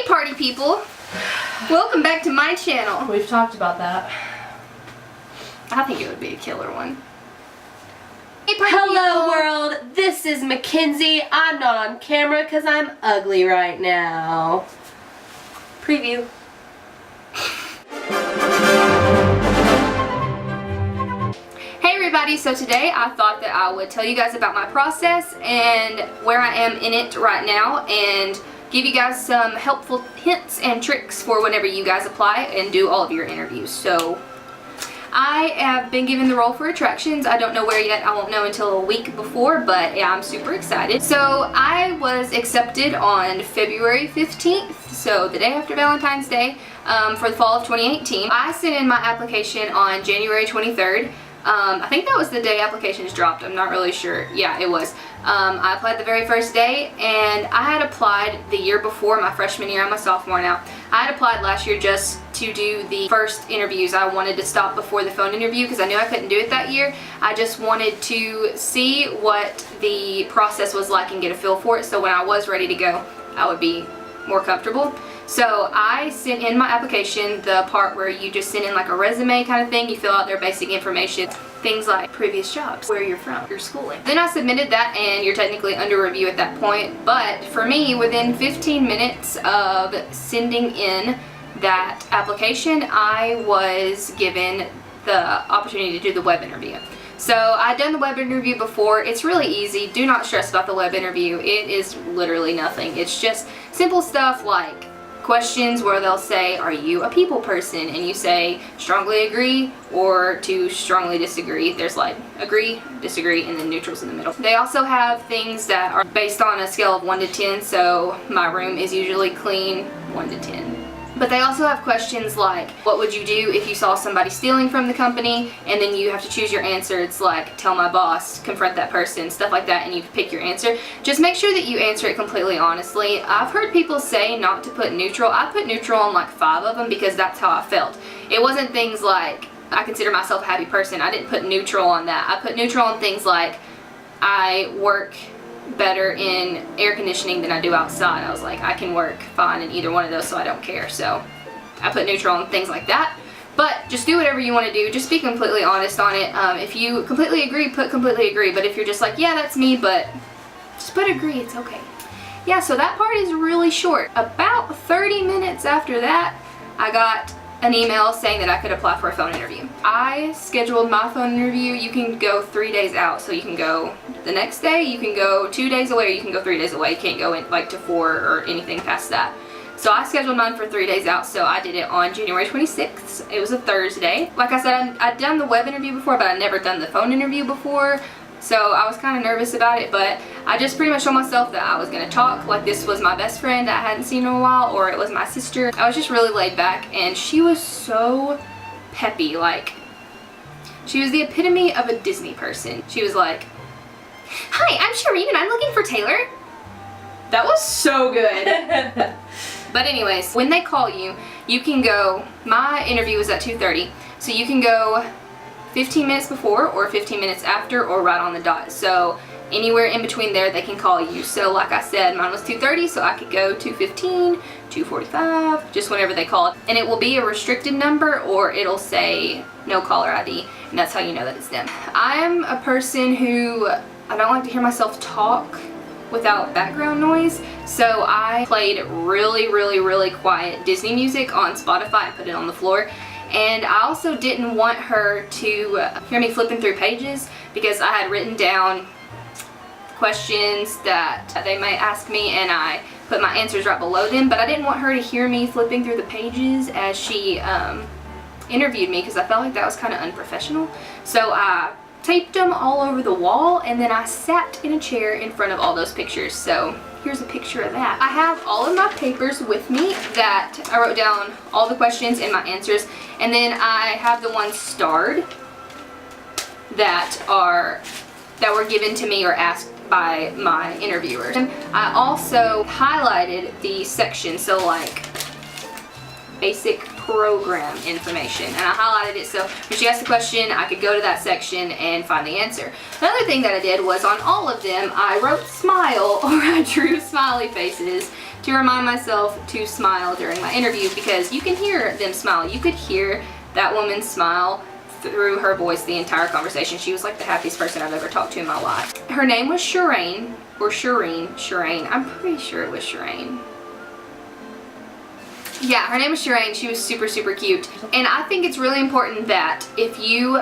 party people, welcome back to my channel. We've talked about that. I think it would be a killer one. Hey party Hello people. world, this is Mackenzie. I'm not on camera because I'm ugly right now. Preview. Hey everybody, so today I thought that I would tell you guys about my process and where I am in it right now and give you guys some helpful hints and tricks for whenever you guys apply and do all of your interviews. So I have been given the role for attractions. I don't know where yet. I won't know until a week before, but yeah, I'm super excited. So I was accepted on February 15th, so the day after Valentine's Day, for the fall of 2018. I sent in my application on January 23rd. I think that was the day applications dropped. I'm not really sure. Yeah, it was. I applied the very first day, and I had applied the year before, my freshman year. I'm a sophomore now. I had applied last year just to do the first interviews. I wanted to stop before the phone interview because I knew I couldn't do it that year. I just wanted to see what the process was like and get a feel for it, so when I was ready to go, I would be more comfortable. So I sent in my application, the part where you just send in like a resume kind of thing. You fill out their basic information, things like previous jobs, where you're from, your schooling. Then I submitted that and you're technically under review at that point. But for me, within 15 minutes of sending in that application, I was given the opportunity to do the web interview. So I'd done the web interview before. It's really easy. Do not stress about the web interview. It is literally nothing. It's just simple stuff like questions where they'll say, are you a people person? And you say strongly agree or to strongly disagree. There's like agree, disagree, and then neutrals in the middle. They also have things that are based on a scale of 1 to 10, so my room is usually clean, 1 to 10. But they also have questions like, what would you do if you saw somebody stealing from the company? And then you have to choose your answer. It's like, tell my boss, confront that person, stuff like that, and you pick your answer. Just make sure that you answer it completely honestly. I've heard people say not to put neutral. I put neutral on like 5 of them because that's how I felt. It wasn't things like, I consider myself a happy person. I didn't put neutral on that. I put neutral on things like, I work better in air conditioning than I do outside. I was like, I can work fine in either one of those, so I don't care. So I put neutral on things like that. But just do whatever you want to do. Just be completely honest on it. If you completely agree, put completely agree. But if you're just like, yeah, that's me, but just put agree, it's okay. Yeah, so that part is really short. About 30 minutes after that, I got an email saying that I could apply for a phone interview. I scheduled my phone interview. You can go 3 days out, so you can go the next day, you can go 2 days away, or you can go 3 days away. You can't go in like to 4 or anything past that. So I scheduled mine for 3 days out, so I did it on January 26th. It was a Thursday. Like I said, I'd done the web interview before, but I'd never done the phone interview before. So I was kind of nervous about it, but I just pretty much told myself that I was going to talk like this was my best friend that I hadn't seen in a while, or it was my sister. I was just really laid back, and she was so peppy. Like, she was the epitome of a Disney person. She was like, hi, I'm Shireen and I'm looking for Taylor. That was so good. But anyways, when they call you, you can go, my interview was at 2:30, so you can go 15 minutes before or 15 minutes after or right on the dot. So anywhere in between there they can call you. So like I said, mine was 2:30, so I could go 2:15, 2:45, just whenever they call it. And it will be a restricted number or it'll say no caller ID, and that's how you know that it's them. I'm a person who, I don't like to hear myself talk without background noise, so I played really quiet Disney music on Spotify and put it on the floor. And I also didn't want her to hear me flipping through pages because I had written down questions that they might ask me and I put my answers right below them, but I didn't want her to hear me flipping through the pages as she interviewed me because I felt like that was kind of unprofessional. So I taped them all over the wall and then I sat in a chair in front of all those pictures. So here's a picture of that. I have all of my papers with me that I wrote down all the questions and my answers, and then I have the ones starred that were given to me or asked by my interviewers. And I also highlighted the section, so like basic program information, and I highlighted it so when she asked the question I could go to that section and find the answer. Another thing that I did was on all of them I wrote smile or I drew smiley faces to remind myself to smile during my interview, because you can hear them smile. You could hear that woman smile through her voice the entire conversation. She was like the happiest person I've ever talked to in my life. Her name was Shireen, or Shireen. I'm pretty sure it was Shireen. Yeah, her name was Shireen. She was super, super cute. And I think it's really important that if you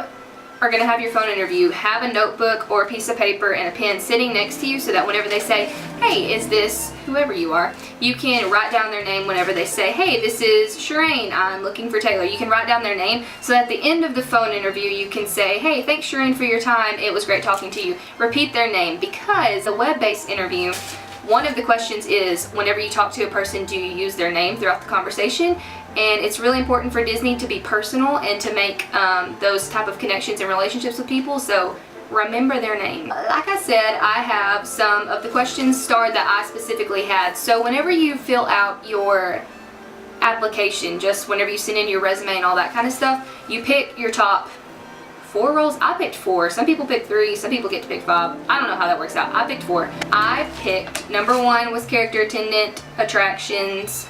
are going to have your phone interview, have a notebook or a piece of paper and a pen sitting next to you, so that whenever they say, hey, is this whoever you are, you can write down their name. Whenever they say, hey, this is Shireen, I'm looking for Taylor, you can write down their name, so at the end of the phone interview you can say, hey, thanks Shireen for your time, it was great talking to you. Repeat their name, because a web-based interview, one of the questions is, whenever you talk to a person, do you use their name throughout the conversation? And it's really important for Disney to be personal and to make those type of connections and relationships with people, so remember their name. Like I said, I have some of the questions starred that I specifically had. So whenever you fill out your application, just whenever you send in your resume and all that kind of stuff, you pick your top 4 roles. I picked 4. Some people pick 3. Some people get to pick 5. I don't know how that works out. I picked 4. I picked number 1 was character attendant, attractions,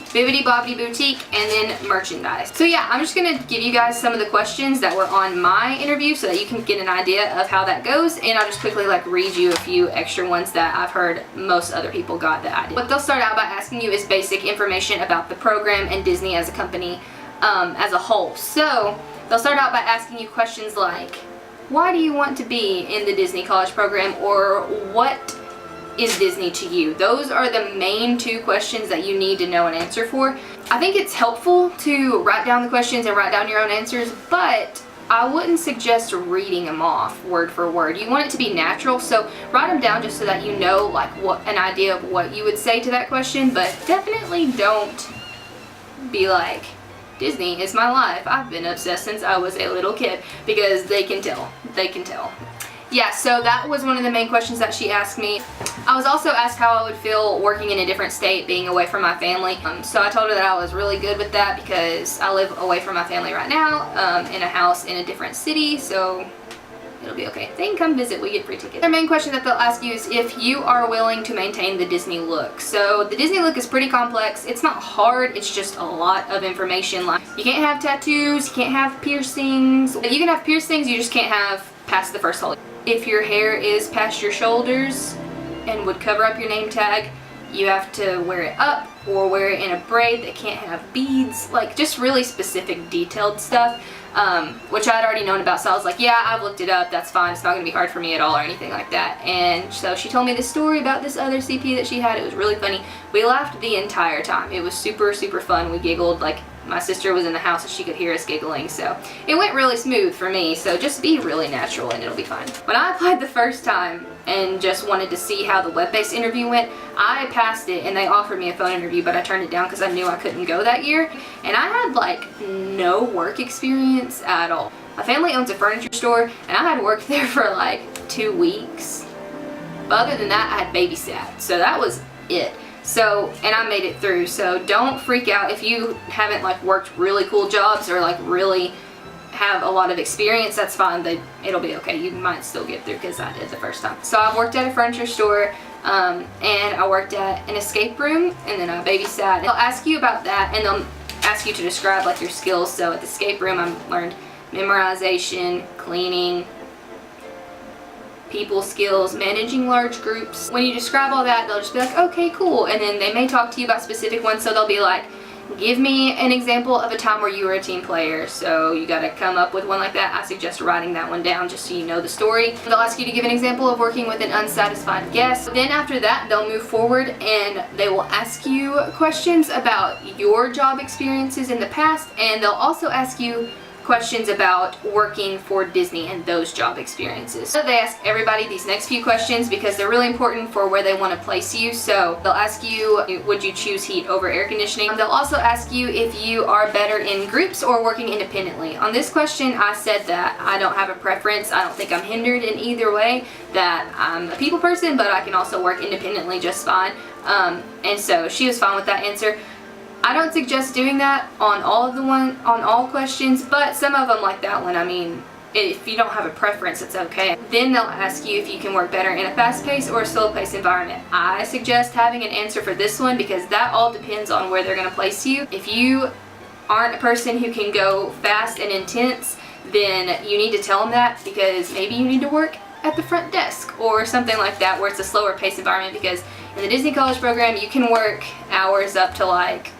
Bibbidi Bobbidi Boutique, and then merchandise. So yeah, I'm just gonna give you guys some of the questions that were on my interview so that you can get an idea of how that goes, and I'll just quickly like read you a few extra ones that I've heard most other people got that I did. What they'll start out by asking you is basic information about the program and Disney as a company as a whole. So they'll start out by asking you questions like, why do you want to be in the Disney College program, or what is Disney to you? Those are the main 2 questions that you need to know an answer for. I think it's helpful to write down the questions and write down your own answers, but I wouldn't suggest reading them off word for word. You want it to be natural, so write them down just so that you know like what an idea of what you would say to that question, but definitely don't be like, Disney is my life, I've been obsessed since I was a little kid, because they can tell. They can tell. Yeah, so that was one of the main questions that she asked me. I was also asked how I would feel working in a different state, being away from my family. So I told her that I was really good with that, because I live away from my family right now in a house in a different city, so it'll be okay. They can come visit, we get free tickets. Their main question that they'll ask you is if you are willing to maintain the Disney look. So the Disney look is pretty complex. It's not hard, it's just a lot of information. Like, you can't have tattoos, you can't have piercings. You can have piercings, you just can't have past the first hole. If your hair is past your shoulders and would cover up your name tag, you have to wear it up or wear it in a braid that can't have beads, like just really specific detailed stuff, which I'd already known about, so I was like, yeah, I've looked it up, that's fine, it's not going to be hard for me at all or anything like that. And so she told me this story about this other CP that she had. It was really funny. We laughed the entire time. It was super, super fun. We giggled, like my sister was in the house and she could hear us giggling, so it went really smooth for me. So just be really natural and it'll be fine. When I applied the first time and just wanted to see how the web-based interview went, I passed it and they offered me a phone interview, but I turned it down because I knew I couldn't go that year, and I had like no work experience at all. My family owns a furniture store and I had worked there for like 2 weeks, but other than that I had babysat, so that was it. So, and I made it through, so don't freak out if you haven't like worked really cool jobs or like really have a lot of experience. That's fine, it'll be okay. You might still get through, because I did the first time. So I worked at a furniture store and I worked at an escape room, and then I babysat. They'll ask you about that and they'll ask you to describe like your skills. So at the escape room I learned memorization, cleaning, people skills, managing large groups. When you describe all that, they'll just be like, okay, cool. And then they may talk to you about specific ones, so they'll be like, give me an example of a time where you were a team player. So you gotta come up with one like that. I suggest writing that one down just so you know the story. They'll ask you to give an example of working with an unsatisfied guest. Then after that, they'll move forward and they will ask you questions about your job experiences in the past, and they'll also ask you questions about working for Disney and those job experiences. So they ask everybody these next few questions because they're really important for where they want to place you. So they'll ask you, would you choose heat over air conditioning? They'll also ask you if you are better in groups or working independently. On this question, I said that I don't have a preference. I don't think I'm hindered in either way, that I'm a people person, but I can also work independently just fine. And so she was fine with that answer. I don't suggest doing that on all questions, but some of them, like that one, I mean, if you don't have a preference, it's okay. Then they'll ask you if you can work better in a fast-paced or a slow-paced environment. I suggest having an answer for this one because that all depends on where they're going to place you. If you aren't a person who can go fast and intense, then you need to tell them that, because maybe you need to work at the front desk or something like that where it's a slower paced environment, because in the Disney College program you can work hours up to like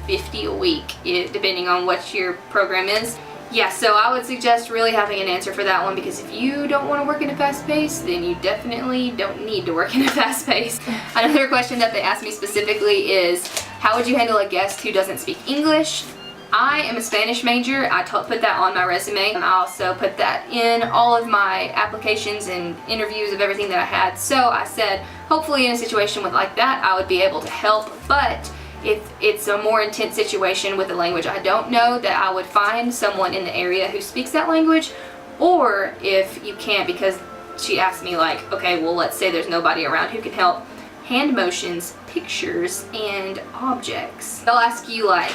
50 a week depending on what your program is. Yeah, so I would suggest really having an answer for that one, because if you don't want to work in a fast pace, then you definitely don't need to work in a fast pace. Another question that they asked me specifically is, how would you handle a guest who doesn't speak English? I am a Spanish major. I put that on my resume. I also put that in all of my applications and interviews of everything that I had. So I said, hopefully in a situation like that, I would be able to help. But if it's a more intense situation with a language I don't know, that I would find someone in the area who speaks that language. Or if you can't, because she asked me like, okay, well, let's say there's nobody around who can help. Hand motions, pictures, and objects. They'll ask you like,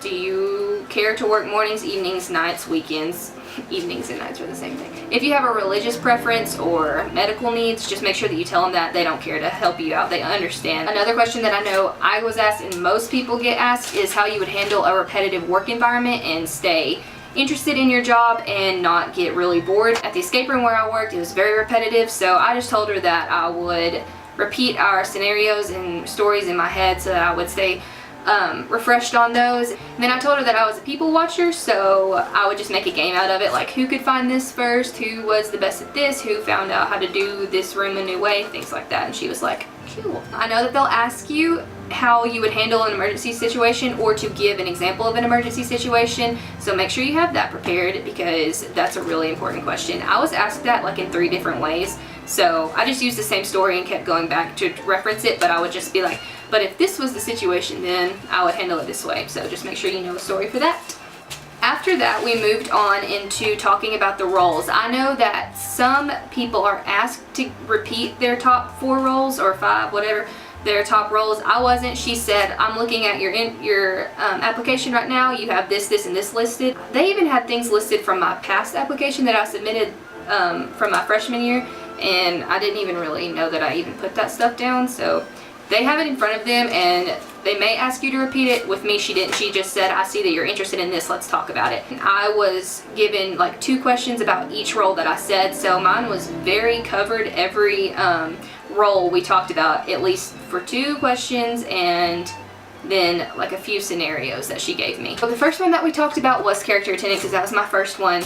do you care to work mornings, evenings, nights, weekends? Evenings and nights are the same thing. If you have a religious preference or medical needs, just make sure that you tell them that. They don't care to help you out. They understand. Another question that I know I was asked and most people get asked is how you would handle a repetitive work environment and stay interested in your job and not get really bored. At the escape room where I worked, it was very repetitive, so I just told her that I would repeat our scenarios and stories in my head so that I would stay refreshed on those. And then I told her that I was a people watcher, so I would just make a game out of it, like who could find this first, who was the best at this, who found out how to do this room a new way, things like that. And she was like, cool. I know that they'll ask you how you would handle an emergency situation or to give an example of an emergency situation, so make sure you have that prepared, because that's a really important question. I was asked that like in 3 different ways, so I just used the same story and kept going back to reference it, but I would just be like, but if this was the situation, then I would handle it this way. So just make sure you know a story for that. After that, we moved on into talking about the roles. I know that some people are asked to repeat their top 4 roles or 5, whatever their top roles. I wasn't. She said, I'm looking at your application right now. You have this, this, and this listed. They even had things listed from my past application that I submitted from my freshman year, and I didn't even really know that I even put that stuff down. So they have it in front of them, and they may ask you to repeat it. With me, she didn't. She just said, I see that you're interested in this, let's talk about it. And I was given like 2 questions about each role that I said, so mine was very covered. Every role we talked about at least for 2 questions, and then like a few scenarios that she gave me. So the first one that we talked about was character attendant, because that was my first one.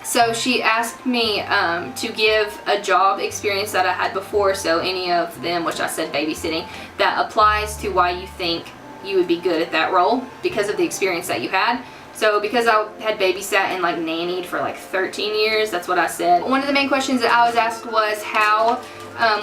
So she asked me to give a job experience that I had before, so any of them, which I said babysitting, that applies to why you think you would be good at that role because of the experience that you had. So because I had babysat and like nannied for like 13 years, that's what I said. One of the main questions that I was asked was, how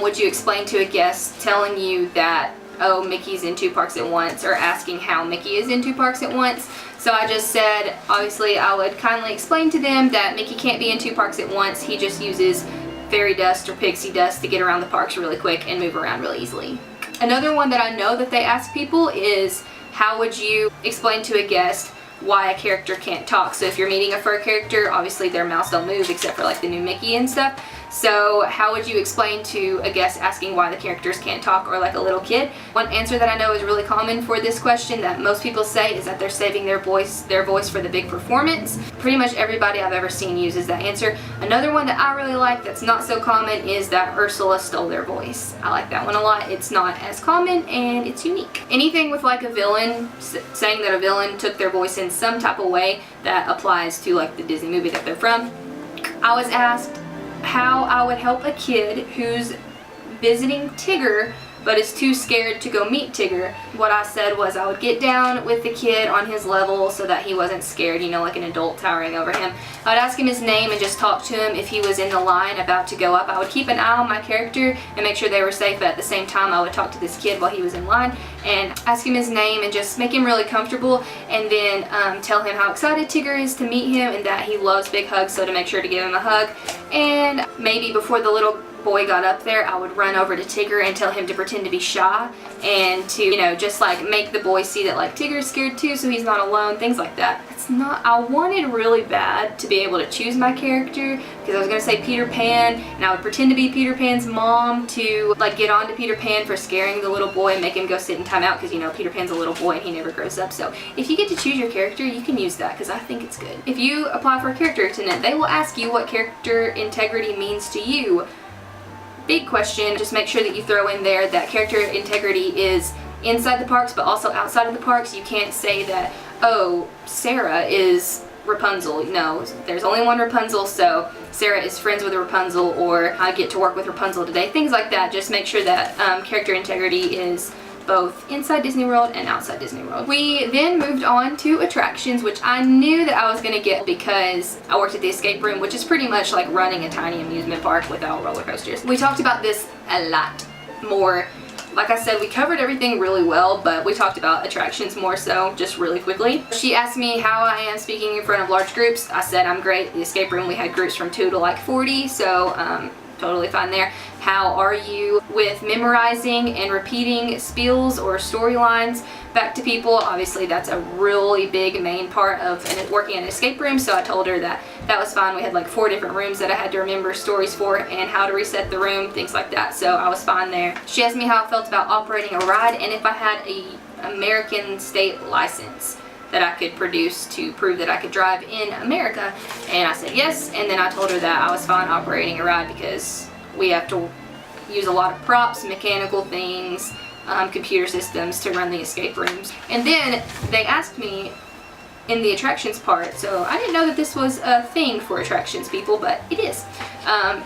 would you explain to a guest telling you that, oh, Mickey's in 2 parks at once, or asking how Mickey is in 2 parks at once? So I just said, obviously, I would kindly explain to them that Mickey can't be in 2 parks at once. He just uses fairy dust or pixie dust to get around the parks really quick and move around really easily. Another one that I know that they ask people is, how would you explain to a guest why a character can't talk? So if you're meeting a fur character, obviously their mouths don't move except for like the new Mickey and stuff. So how would you explain to a guest asking why the characters can't talk, or like a little kid? One answer that I know is really common for this question that most people say is that they're saving their voice for the big performance. Pretty much everybody I've ever seen uses that answer. Another one that I really like that's not so common is that Ursula stole their voice. I like that one a lot. It's not as common and it's unique. Anything with like a villain, saying that a villain took their voice in some type of way that applies to like the Disney movie that they're from. I was asked how I would help a kid who's visiting Tigger but is too scared to go meet Tigger. What I said was I would get down with the kid on his level so that he wasn't scared, you know, like an adult towering over him. I would ask him his name and just talk to him if he was in the line about to go up. I would keep an eye on my character and make sure they were safe, but at the same time I would talk to this kid while he was in line and ask him his name and just make him really comfortable, and then tell him how excited Tigger is to meet him and that he loves big hugs, so to make sure to give him a hug. And maybe before the little boy got up there, I would run over to Tigger and tell him to pretend to be shy and to, you know, just like make the boy see that like Tigger's scared too, so he's not alone, things like that. I wanted really bad to be able to choose my character because I was gonna say Peter Pan, and I would pretend to be Peter Pan's mom to like get on to Peter Pan for scaring the little boy and make him go sit in timeout because, you know, Peter Pan's a little boy and he never grows up. So if you get to choose your character, you can use that because I think it's good. If you apply for a character tonight, they will ask you what character integrity means to you. Big question. Just make sure that you throw in there that character integrity is inside the parks but also outside of the parks. You can't say that, oh, Sarah is Rapunzel. No, there's only one Rapunzel, so Sarah is friends with Rapunzel, or I get to work with Rapunzel today. Things like that. Just make sure that character integrity is both inside Disney World and outside Disney World. We then moved on to attractions, which I knew that I was going to get because I worked at the escape room, which is pretty much like running a tiny amusement park without roller coasters. We talked about this a lot more. Like I said, we covered everything really well, but we talked about attractions more so, just really quickly. She asked me how I am speaking in front of large groups. I said I'm great. At the escape room we had groups from 2 to like 40, so totally fine there. How are you with memorizing and repeating spiels or storylines back to people? Obviously that's a really big main part of working in an escape room, so I told her that that was fine. We had like 4 different rooms that I had to remember stories for and how to reset the room, things like that, so I was fine there. She asked me how I felt about operating a ride and if I had a American state license that I could produce to prove that I could drive in America, and I said yes, and then I told her that I was fine operating a ride because we have to use a lot of props, mechanical things, computer systems to run the escape rooms. And then they asked me in the attractions part, so I didn't know that this was a thing for attractions people, but it is.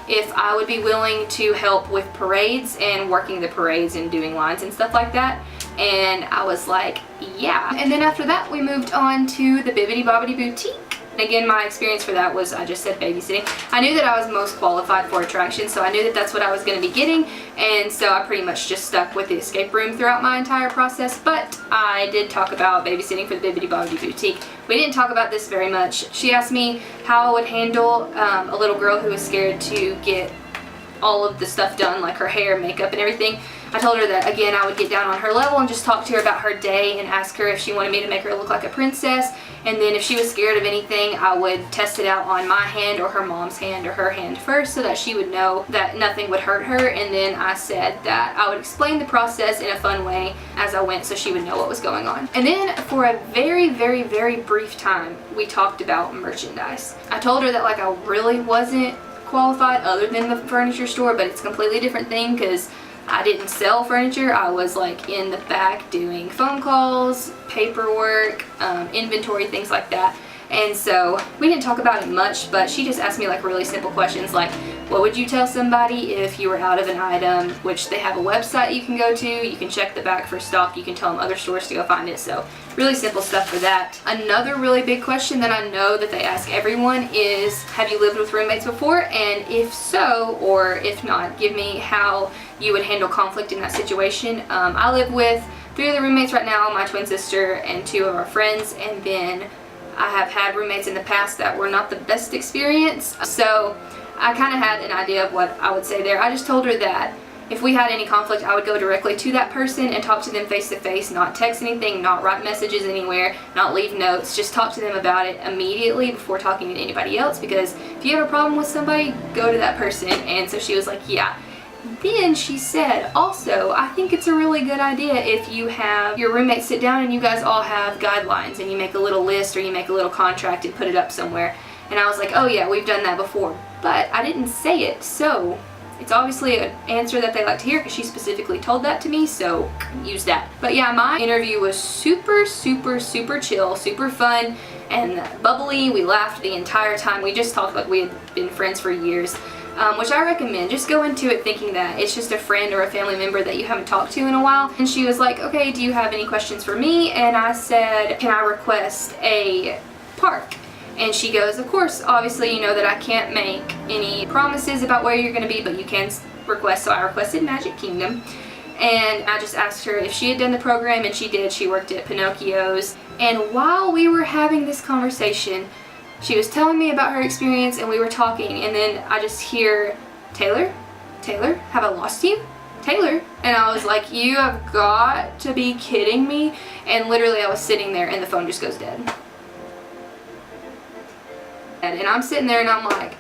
If I would be willing to help with parades and working the parades and doing lines and stuff like that. And I was like, yeah. And then after that we moved on to the Bibbidi Bobbidi Boutique. And again, my experience for that was, I just said babysitting. I knew that I was most qualified for attractions, so I knew that that's what I was going to be getting, and so I pretty much just stuck with the escape room throughout my entire process, but I did talk about babysitting for the Bibbidi Bobbidi Boutique. We didn't talk about this very much. She asked me how I would handle a little girl who was scared to get all of the stuff done, like her hair, makeup, and everything. I told her that, again, I would get down on her level and just talk to her about her day and ask her if she wanted me to make her look like a princess. And then if she was scared of anything, I would test it out on my hand or her mom's hand or her hand first so that she would know that nothing would hurt her. And then I said that I would explain the process in a fun way as I went so she would know what was going on. And then for a very, very, very brief time, we talked about merchandise. I told her that like I really wasn't qualified other than the furniture store, but it's a completely different thing because I didn't sell furniture. I was like in the back doing phone calls, paperwork, inventory, things like that. And so we didn't talk about it much, but she just asked me like really simple questions like, what would you tell somebody if you were out of an item, which they have a website you can go to, you can check the back for stock, you can tell them other stores to go find it. So really simple stuff for that. Another really big question that I know that they ask everyone is, have you lived with roommates before? And if so, or if not, give me how you would handle conflict in that situation. I live with 3 other roommates right now, my twin sister and 2 of our friends, and then I have had roommates in the past that were not the best experience. So I kind of had an idea of what I would say there. I just told her that if we had any conflict, I would go directly to that person and talk to them face to face, not text anything, not write messages anywhere, not leave notes, just talk to them about it immediately before talking to anybody else, because if you have a problem with somebody, go to that person. And so she was like, yeah. Then she said, also, I think it's a really good idea if you have your roommates sit down and you guys all have guidelines and you make a little list or you make a little contract and put it up somewhere. And I was like, oh yeah, we've done that before. But I didn't say it, so it's obviously an answer that they like to hear because she specifically told that to me, so use that. But yeah, my interview was super, super, super chill, super fun and bubbly. We laughed the entire time. We just talked like we had been friends for years. Which I recommend. Just go into it thinking that it's just a friend or a family member that you haven't talked to in a while. And she was like, okay, do you have any questions for me? And I said, can I request a park? And she goes, of course, obviously you know that I can't make any promises about where you're going to be, but you can request. So I requested Magic Kingdom. And I just asked her if she had done the program, and she did. She worked at Pinocchio's. And while we were having this conversation, she was telling me about her experience and we were talking, and then I just hear, Taylor? Taylor, have I lost you? Taylor. And I was like, you have got to be kidding me. And literally I was sitting there and the phone just goes dead. And I'm sitting there and I'm like,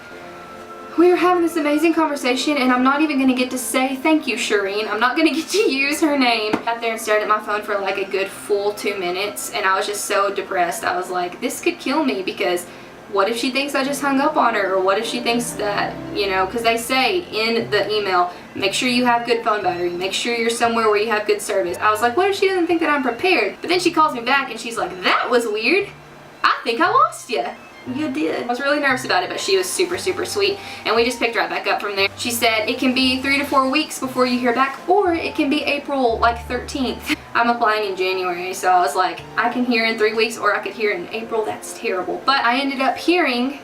we were having this amazing conversation and I'm not even going to get to say thank you, Shireen. I'm not going to get to use her name. I sat there and stared at my phone for like a good full 2 minutes and I was just so depressed. I was like, this could kill me, because what if she thinks I just hung up on her? Or what if she thinks that, you know, because they say in the email, make sure you have good phone battery, make sure you're somewhere where you have good service. I was like, what if she doesn't think that I'm prepared? But then she calls me back and she's like, that was weird. I think I lost you. You did. I was really nervous about it, but she was super, super sweet. And we just picked right back up from there. She said it can be 3 to 4 weeks before you hear back, or it can be April like 13th. I'm applying in January, so I was like, I can hear in 3 weeks or I could hear in April. That's terrible. But I ended up hearing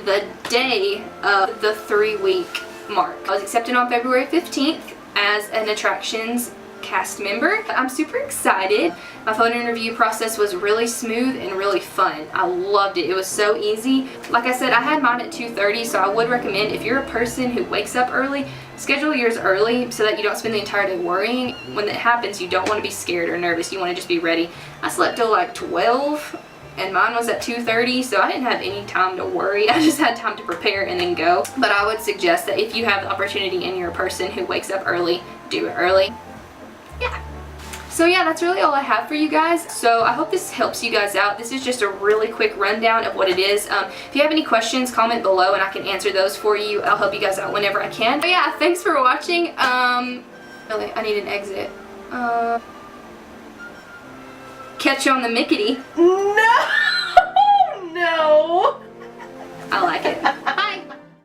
the day of the 3-week mark. I was accepted on February 15th as an attractions cast member. I'm super excited. My phone interview process was really smooth and really fun. I loved it. It was so easy. Like I said, I had mine at 2:30, so I would recommend, if you're a person who wakes up early, schedule yours early so that you don't spend the entire day worrying. When it happens, you don't want to be scared or nervous. You want to just be ready. I slept till like 12 and mine was at 2:30, so I didn't have any time to worry. I just had time to prepare and then go. But I would suggest that if you have the opportunity and you're a person who wakes up early, do it early. Yeah. So yeah, that's really all I have for you guys. So I hope this helps you guys out. This is just a really quick rundown of what it is. If you have any questions, comment below and I can answer those for you. I'll help you guys out whenever I can. But yeah, thanks for watching. Really, I need an exit. Catch you on the Mickety. No! No! I like it.